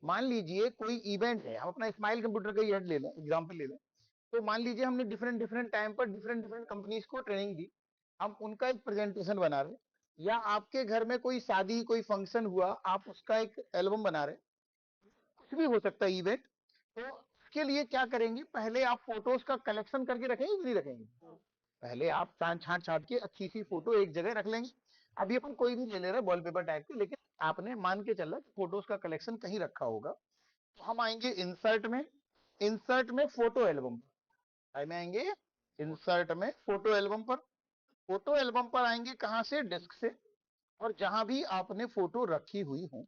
मान लीजिए कोई इवेंट है, हम अपना स्माइल कंप्यूटर का इवेंट ले लें, एग्जाम्पल ले लें। तो मान लीजिए हमने डिफरेंट डिफरेंट टाइम पर डिफरेंट डिफरेंट कंपनीज को ट्रेनिंग दी, हम उनका एक प्रेजेंटेशन बना रहे, या आपके घर में कोई शादी कोई फंक्शन हुआ, आप उसका एक एल्बम बना रहे, कुछ भी हो सकता है इवेंट। तो उसके लिए क्या करेंगे, पहले आप फोटोज का कलेक्शन करके रखेंगे कि नहीं रखेंगे? पहले आप छांट छांट के अच्छी सी फोटो एक जगह रख लेंगे। अभी अपन कोई भी ले ले रहे वॉलपेपर टाइप के, लेकिन आपने मान के चला फोटोज का कलेक्शन कहीं रखा होगा। तो हम आएंगे इंसर्ट में, इंसर्ट में फोटो एल्बम में आएंगे, इंसर्ट में फोटो एल्बम पर, फोटो एल्बम पर आएंगे कहां से, डिस्क से। और जहां भी आपने फोटो रखी हुई हो,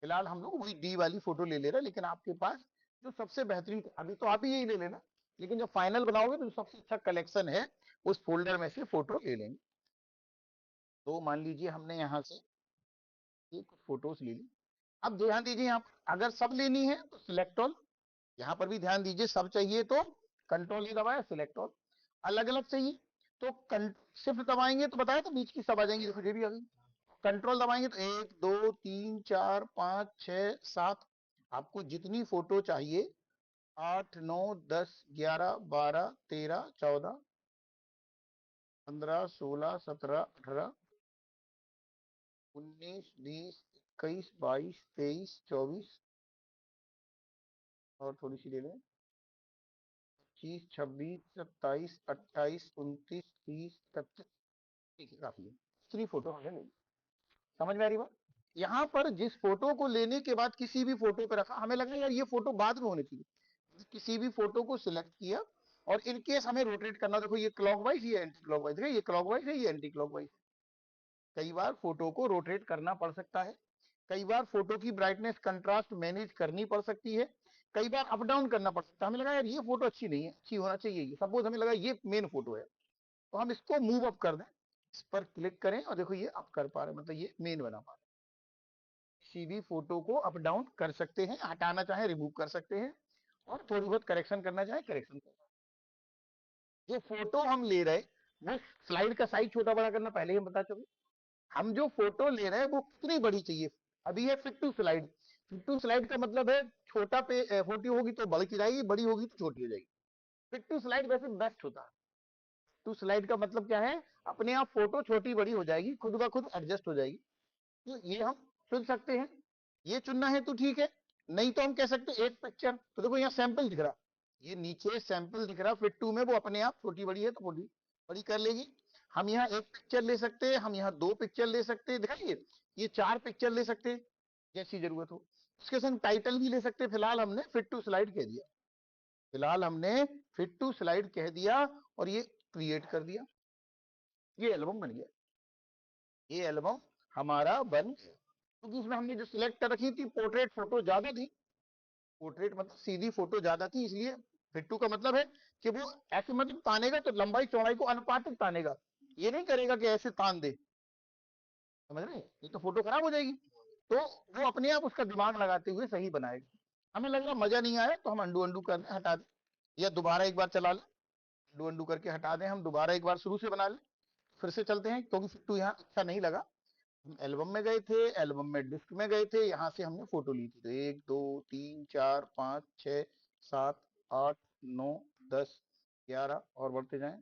फिलहाल हम लोग वही डी वाली फोटो ले ले रहे हैं, लेकिन आपके पास जो सबसे बेहतरीन, अभी तो आप ही यही ले लेना, लेकिन जब फाइनल बनाओगे तो सबसे अच्छा कलेक्शन है उस फोल्डर में से फोटो ले लेंगे। तो मान लीजिए हमने यहाँ से ये कुछ फोटोज ले ली। अब ध्यान दीजिए, यहाँ अगर सब लेनी है तो सिलेक्ट ऑल, यहाँ पर भी ध्यान दीजिए, सब चाहिए तो कंट्रोल ही दबाया, सिलेक्ट ऑल। अलग अलग चाहिए तो शिफ्ट दबाएंगे तो बताया तो बीच की सब आ जाएंगी, देखो ये भी आ गई। कंट्रोल दबाएंगे तो 1 2 3 4 5 6 7, आपको जितनी फोटो चाहिए, 8 9 10 11 12 13 14 15 16 17 18 19 20 21 22 23 24, और थोड़ी सी ले लें, 25 26 27 28 29 30 31, ठीक है, काफी है, इतनी फोटो हमने ले ली। समझ में आ रही बात? यहाँ पर जिस फोटो को लेने के बाद किसी भी फोटो पे रखा, हमें लगा यार ये फोटो बाद में होनी चाहिए, किसी भी फोटो को सिलेक्ट किया, और इन केस हमें रोटेट करना, देखो ये क्लॉकवाइज, ये एंटी क्लॉकवाइज, ये क्लॉकवाइज है, ये एंटी क्लॉकवाइज। कई बार फोटो को रोटेट करना पड़ सकता है, कई बार फोटो की ब्राइटनेस कंट्रास्ट मैनेज करनी पड़ सकती है, कई बार अप डाउन करना पड़ सकता है। हमें लगा यार ये फोटो अच्छी नहीं है, अच्छी होना चाहिए, सपोज हमें लगा ये मेन फोटो है, तो हम इसको मूव अप कर दें, इस पर क्लिक करें और देखो ये अप कर पा रहे, मतलब ये मेन बना पा रहे। किसी भी फोटो को अप डाउन कर सकते हैं, हटाना चाहे रिमूव कर सकते हैं, और थोड़ी बहुत करेक्शन करना चाहे करेक्शन कर। जो फोटो हम ले रहे, वो स्लाइड का साइज छोटा बड़ा करना पहले ही हम बता चुके। हम जो फोटो ले रहे हैं वो कितनी बड़ी चाहिए, अभी है fit to slide. Fit to slide का मतलब है छोटा पे फोटो होगी तो बड़ी की जाएगी, बड़ी होगी तो छोटी हो जाएगी। फिट टू स्लाइड वैसे बेस्ट होता है। टू स्लाइड का मतलब क्या है, अपने आप फोटो छोटी बड़ी हो जाएगी, खुद ब खुद एडजस्ट हो जाएगी। तो ये हम चुन सकते हैं, ये चुनना है तो ठीक है, नहीं तो हम कह सकते हैं एक पिक्चर, तो देखो यहाँ सैंपल दिख रहा, ये नीचे सैंपल दिख रहा फिट टू में, वो अपने आप छोटी बड़ी है तो बड़ी बड़ी कर लेगी। हम यहाँ एक पिक्चर ले सकते हैं, हम यहाँ 2 पिक्चर ले सकते हैं, दिखाइए ये 4 पिक्चर ले सकते हैं जैसी जरूरत हो। उसके संग टाइटल भी ले सकते हैं, फिलहाल हमने फिट टू स्लाइड कह दिया, फिलहाल हमने फिट टू स्लाइड कह दिया, और ये क्रिएट कर दिया, ये एल्बम बन गया, ये एल्बम हमारा बन गया। क्योंकि इसमें हमने जो सिलेक्ट कर रखी थी पोर्ट्रेट फोटो ज्यादा थी, पोर्ट्रेट मतलब सीधी फोटो ज्यादा थी, इसलिए फिट्टू का मतलब है कि वो ऐसे मतलब तानेगा तो लंबाई चौड़ाई को अनुपातिक तानेगा, ये नहीं करेगा कि ऐसे तान दे, समझ रहे, ये तो फोटो खराब हो जाएगी। तो वो अपने आप उसका दिमाग लगाते हुए सही बनाएगा। हमें लग रहा मजा नहीं आया तो हम अंडू अंडू कर दें, हटा दें, या दोबारा एक बार चला लें, अंडू अंडू करके हटा दें, हम दोबारा एक बार शुरू से बना लें, फिर से चलते हैं, क्योंकि फिट्टू यहाँ अच्छा नहीं लगा। हम एल्बम में गए थे, एल्बम में डिस्क में गए थे, यहाँ से हमने फोटो ली थी, तो 1 2 3 4 5 6 7 8 9 10 11, और बढ़ते जाएं,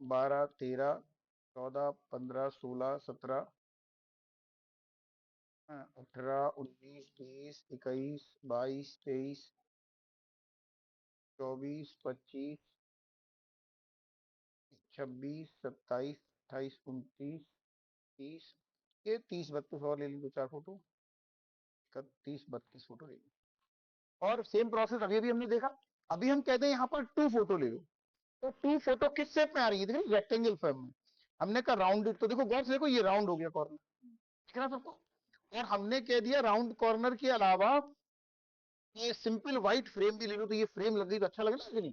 12 13 14 15 16 18 19 20 21 22 23 24 25 26 27 28 29 30, ये 30 32 और ले ली, 2 4 फोटो, 31 32 फोटो ले ली। और सेम प्रोसेस अभी भी हमने देखा। अभी हम कहते हैं यहाँ पर 2 फोटो ले लो, तो 2 फोटो किस शेप में आ रही है, देखो रेक्टेंगल फॉर्म में। हमने कहा राउंड, तो देखो गौर से देखो ये राउंड हो गया कॉर्नर, दिख रहा सबको। और हमने कह दिया राउंड कॉर्नर के अलावा ये सिंपल व्हाइट फ्रेम भी ले लो, तो ये फ्रेम लग गई तो अच्छा लग रहा है कि नहीं।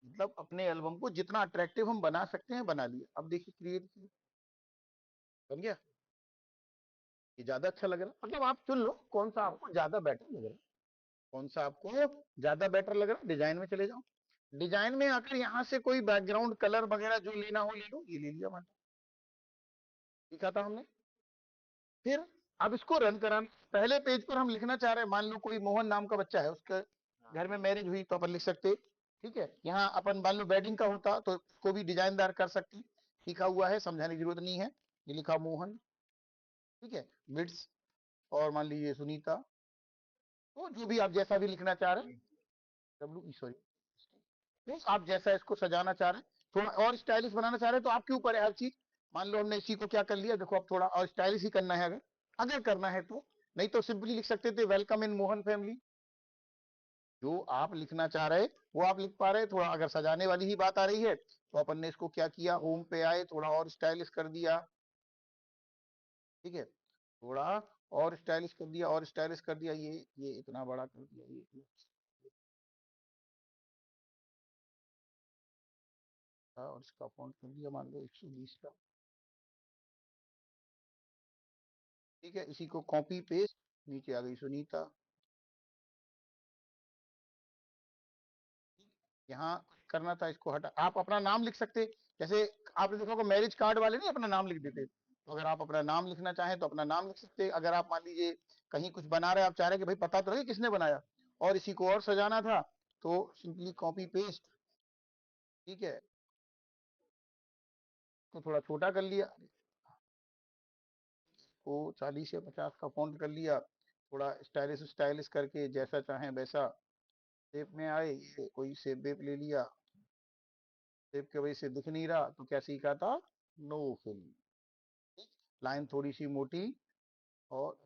मतलब अपने एल्बम को जितना अट्रैक्टिव हम बना सकते हैं बना लिया। अब देखिए क्रिएट किया, बन गया, ये ज्यादा अच्छा लग रहा है। मतलब आप चुन लो कौन सा आपको ज्यादा बेटर लग रहा है, कौन सा आपको ज्यादा बेटर लग रहा है। डिजाइन में चले जाओ, डिजाइन में आकर यहाँ से कोई बैकग्राउंड कलर वगैरह जो लेना हो ले लो, ये ले लिया मैंने, लिखा था हमने। फिर अब इसको रन कराना, पहले पेज पर हम लिखना चाह रहे हैं, मान लो कोई मोहन नाम का बच्चा है, उसके घर में मैरिज हुई तो अपन लिख सकते, ठीक है। यहाँ अपन मान लो वेडिंग का होता तो उसको भी डिजाइनदार कर सकते, लिखा हुआ है, समझाने की जरूरत नहीं है, ये लिखा मोहन, ठीक है, बिट्स, और मान लीजिए सुनीता, तो जो भी आप जैसा भी लिखना चाह रहे हैं, डब्ल्यू सॉरी, तो आप जैसा इसको सजाना चाह रहे हैं, थोड़ा और स्टाइलिश बनाना चाह रहे हैं, तो आपके ऊपर है हर चीज। मान लो हमने इसी को क्या कर लिया, देखो अब थोड़ा और स्टाइलिश ही करना है, अगर अगर करना है तो, नहीं तो सिंपली लिख सकते थे वेलकम इन मोहन फैमिली। जो आप लिखना चाह रहे वो आप लिख पा रहे, थोड़ा अगर सजाने वाली ही बात आ रही है तो अपन ने इसको क्या किया, होम पे आए, थोड़ा और स्टाइलिश कर दिया, ठीक है, थोड़ा और स्टाइलिश कर दिया, और स्टाइलिश कर दिया, ये इतना बड़ा कर दिया, ये और इसका फॉन्ट कर दिया मान लो 120 का, ठीक है। इसी को कॉपी पेस्ट, नीचे आ गई सुनीता, यहाँ करना था इसको हटा, आप अपना नाम लिख सकते, जैसे आपने देखा होगा मैरिज कार्ड वाले नहीं अपना नाम लिख देते, तो अगर आप अपना नाम लिखना चाहें तो अपना नाम लिख सकते। अगर आप मान लीजिए कहीं कुछ बना रहे, आप चाह रहे कि भाई पता तो लगे किसने बनाया, और इसी को और सजाना था, तो सिंपली कॉपी पेस्ट, ठीक है, तो थोड़ा छोटा कर लिया, को 40 या 50 का फॉन्ट कर लिया, थोड़ा स्टाइलिश स्टाइलिश करके जैसा चाहें वैसा शेप में आए, ये कोई शेप वेप ले लिया, शेप की वजह से दिख नहीं रहा, तो क्या सीखा था, नो फिल, लाइन थोड़ी सी मोटी, और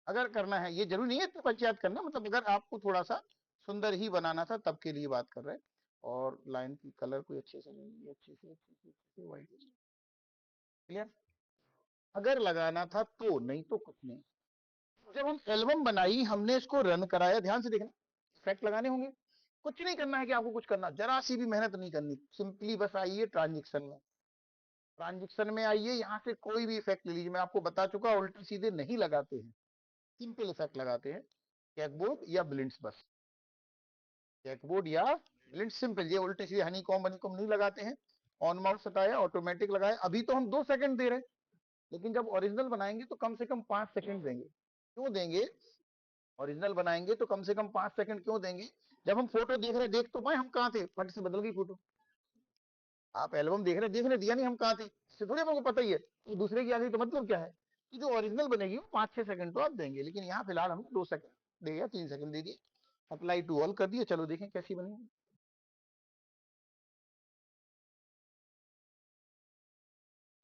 अगर करना है, ये जरूरी नहीं है तो पंचायत करना, मतलब अगर आपको थोड़ा सा सुंदर ही बनाना था तब के लिए बात कर रहे हैं, और लाइन की कलर कोई अच्छे से नहीं, अच्छे से व्हाइट, क्लियर। अगर लगाना था तो, नहीं तो कुछ नहीं। जब हम एल्बम बनाई, हमने इसको रन कराया, ध्यान से देखना, इफेक्ट लगाने होंगे, कुछ नहीं करना है कि आपको कुछ करना, जरा सी भी मेहनत नहीं करनी, सिंपली बस आइए ट्रांजेक्शन में, ट्रांजेक्शन में आइए, यहाँ से कोई भी इफेक्ट ले लीजिए, मैं आपको बता चुका, उल्टे सीधे नहीं लगाते हैं, सिंपल इफेक्ट लगाते हैं, चेकबोर्ड या ब्लिंड्स, बस चेकबोर्ड या ब्लिंड्स, सिंपल, ये उल्टे सीधे हनी कॉम नहीं लगाते हैं। ऑन माउस हटाया, ऑटोमेटिक लगाया, अभी तो हम 2 सेकंड दे रहे हैं, लेकिन जब ओरिजिनल बनाएंगे तो कम से कम 5 सेकंड देंगे, क्यों देंगे, ओरिजिनल बनाएंगे तो कम से कम 5 सेकंड क्यों देंगे, जब हम फोटो देख रहे, देख तो पाए हम कहाँ थे, फट से बदल गई फोटो, आप एल्बम देख रहे दिया नहीं हम कहाँ थे, इससे थोड़ी हमको पता ही है, तो दूसरे की आ गई तो मतलब क्या है, कि जो ओरिजिनल बनेगी वो 5-6 सेकंड तो आप देंगे, लेकिन यहाँ फिलहाल हम 2 सेकंड दे या 3 सेकंड दे दिए, अप्लाई टू ऑल कर दिए, चलो देखें कैसी बनेगी,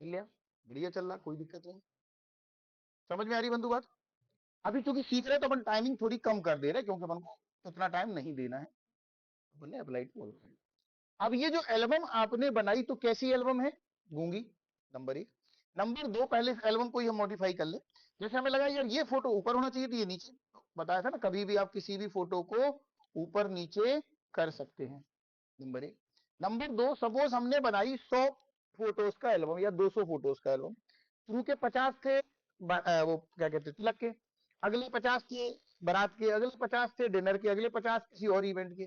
लिया, बढ़िया चल रहा, कोई दिक्कत नहीं, समझ में आ रही बंधु बात। अभी चूंकि सीख रहे तो अपन टाइमिंग थोड़ी कम कर दे रहे, क्योंकि अपन को उतना टाइम नहीं देना है, अपन ने अप्लाई टू ऑल। अब ये जो एल्बम आपने बनाई तो कैसी एल्बम है, गूंगी, नंबर 1, नंबर 2, पहले एल्बम को ही हम मॉडिफाई कर ले, जैसे हमें लगा यार ये फोटो ऊपर होना चाहिए तो ये नीचे, बताया था ना, कभी भी आप किसी भी फोटो को ऊपर नीचे कर सकते हैं, नंबर 1। नंबर 2, सपोज हमने बनाई 100 फोटोज का एल्बम या 200 फोटोज का एल्बम, शुरू के 50 थे वो क्या कहते तिलक के, अगले 50 थे बारात के, अगले 50 थे डिनर के, अगले 50 किसी और इवेंट के।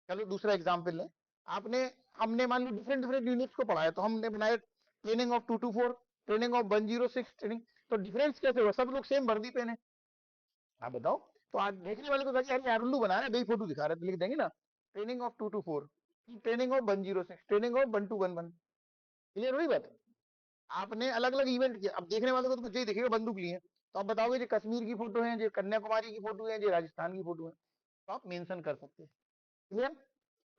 चलो दूसरा एग्जाम्पल लें, आपने हमने मान लो डिफरेंट डिफरेंट यूनिट्स को पढ़ाया, तो हमने बनाया training of 224, training of 106 training, तो डिफरेंस कैसे हुआ, सब लोग सेम वर्दी पहने, आप बताओ, तो आज देखने वाले को यार यार उल्लू बना रहे हैं, फोटो दिखा रहे हैं, तो लिख देंगे ना training of 224, training of 106, training of 1211, clear हुई बात। आपने अलग अलग इवेंट किया, अब देखने वाले को तो यही दिखेगा बंदूक लिए, तो आप बताओगे जो कश्मीर की फोटो है, जो कन्याकुमारी की फोटो है, जो राजस्थान की फोटो है, तो आप मेंशन कर सकते हैं, क्लियर।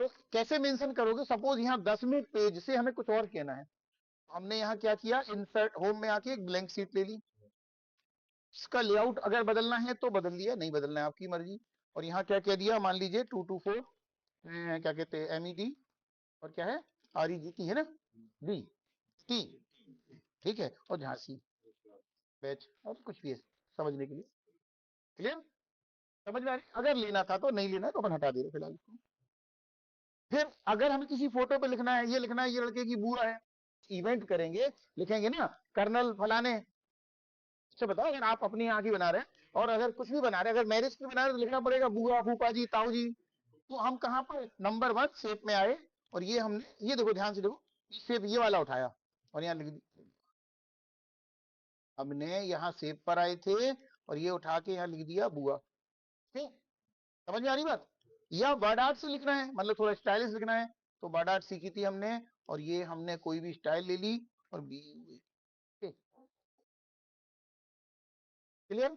तो कैसे मेंशन करोगे, सपोज यहाँ 10वें पेज से हमें कुछ और कहना है, हमने यहाँ क्या किया, इंसर्ट होम में आके एक ब्लैंक शीट ले ली, इसका लेआउट अगर बदलना है तो बदल दिया, नहीं बदलना है आपकी मर्जी, और यहाँ क्या कह दिया, मान लीजिए 224 क्या कहते हैं MED, और क्या है REGT है ना, डी टी, ठीक है, और झांसी बैच, और कुछ भी है समझने के लिए, क्लियर, समझ में आ रही, अगर लेना था तो, नहीं लेना है तो अपन हटा दे रहे फिलहाल इसको। फिर अगर हमें किसी फोटो पे लिखना है, ये लड़के की बुआ है, इवेंट करेंगे, लिखेंगे ना कर्नल फलाने, अच्छा बताओ, अगर आप अपनी आंख ही बना रहे हैं और अगर कुछ भी बना रहे हैं, अगर मैरिज की बना रहे हैं तो लिखना पड़ेगा बुआ फूफा जी ताऊ जी, तो हम कहाँ पर नंबर 1 शेप में आए, और ये हमने, ये देखो ध्यान से देखो, शेप ये वाला उठाया और यहाँ लिख हमने यहाँ सेव पर आए थे और ये उठा के यहाँ लिख दिया बुआ। ठीक, समझ में आ रही बात? या वर्ड आर्ट से लिखना है, मतलब थोड़ा स्टाइलिश लिखना है तो वर्ड आर्ट सीखी थी हमने, और ये हमने कोई भी स्टाइल ले ली और बी। क्लियर?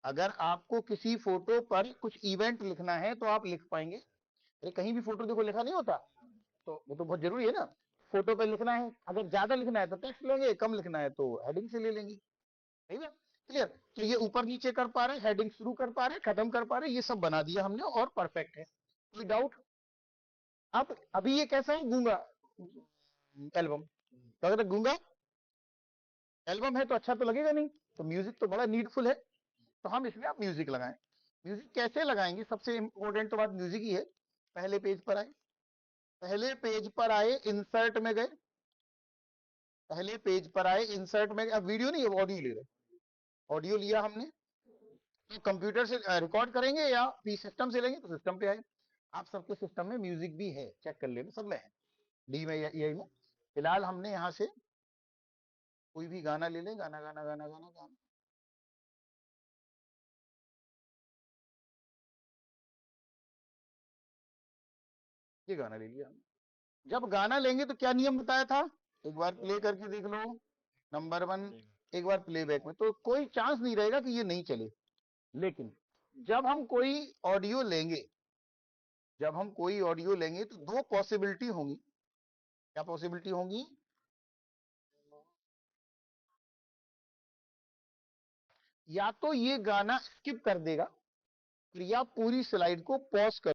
अगर आपको किसी फोटो पर कुछ इवेंट लिखना है तो आप लिख पाएंगे। अरे कहीं भी फोटो देखो लिखा नहीं होता, तो वो तो बहुत जरूरी है ना। फोटो पे लिखना है, अगर ज्यादा लिखना है तो टेक्स्ट लेंगे, कम लिखना है तो हेडिंग से ले लेंगे। सही है? क्लियर? तो ये ऊपर नीचे कर पा रहे, हेडिंग शुरू कर पा रहे, खत्म कर पा रहे, ये सब बना दिया हमने और परफेक्ट है। कोई डाउट? अब अभी ये कैसा है, गूंगा एल्बम, तो अगर गूंगा एल्बम है तो अच्छा तो लगेगा नहीं, तो म्यूजिक तो बड़ा नीडफुल है, तो हम इसमें आप म्यूजिक लगाएं। म्यूजिक कैसे लगाएंगे? सबसे इंपॉर्टेंट तो बात म्यूजिक ही है। पहले पेज पर आए, पहले पेज पर आए, इंसर्ट में गए, पहले पेज पर आए, इंसर्ट में, अब वीडियो नहीं, ऑडियो ले रहे, ऑडियो लिया हमने, तो कंप्यूटर से रिकॉर्ड करेंगे या सिस्टम से लेंगे, तो सिस्टम पे आए। आप सबके सिस्टम में म्यूजिक भी है, चेक कर लेना, सब में है, डी में या ई में। फिलहाल हमने यहाँ से कोई भी गाना ले लें, गाना गाना गाना गाना गाना, ये गाना ले लिया हमने। जब गाना लेंगे तो क्या नियम बताया था, एक बार प्ले करके देख लो, नंबर वन, एक बार प्लेबैक में, तो कोई चांस नहीं रहेगा कि ये नहीं चले। लेकिन जब हम कोई ऑडियो लेंगे, जब हम कोई ऑडियो लेंगे तो दो पॉसिबिलिटी होंगी। क्या पॉसिबिलिटी होंगी? या तो ये गाना स्किप कर देगा, या पूरी स्लाइड को पॉज कर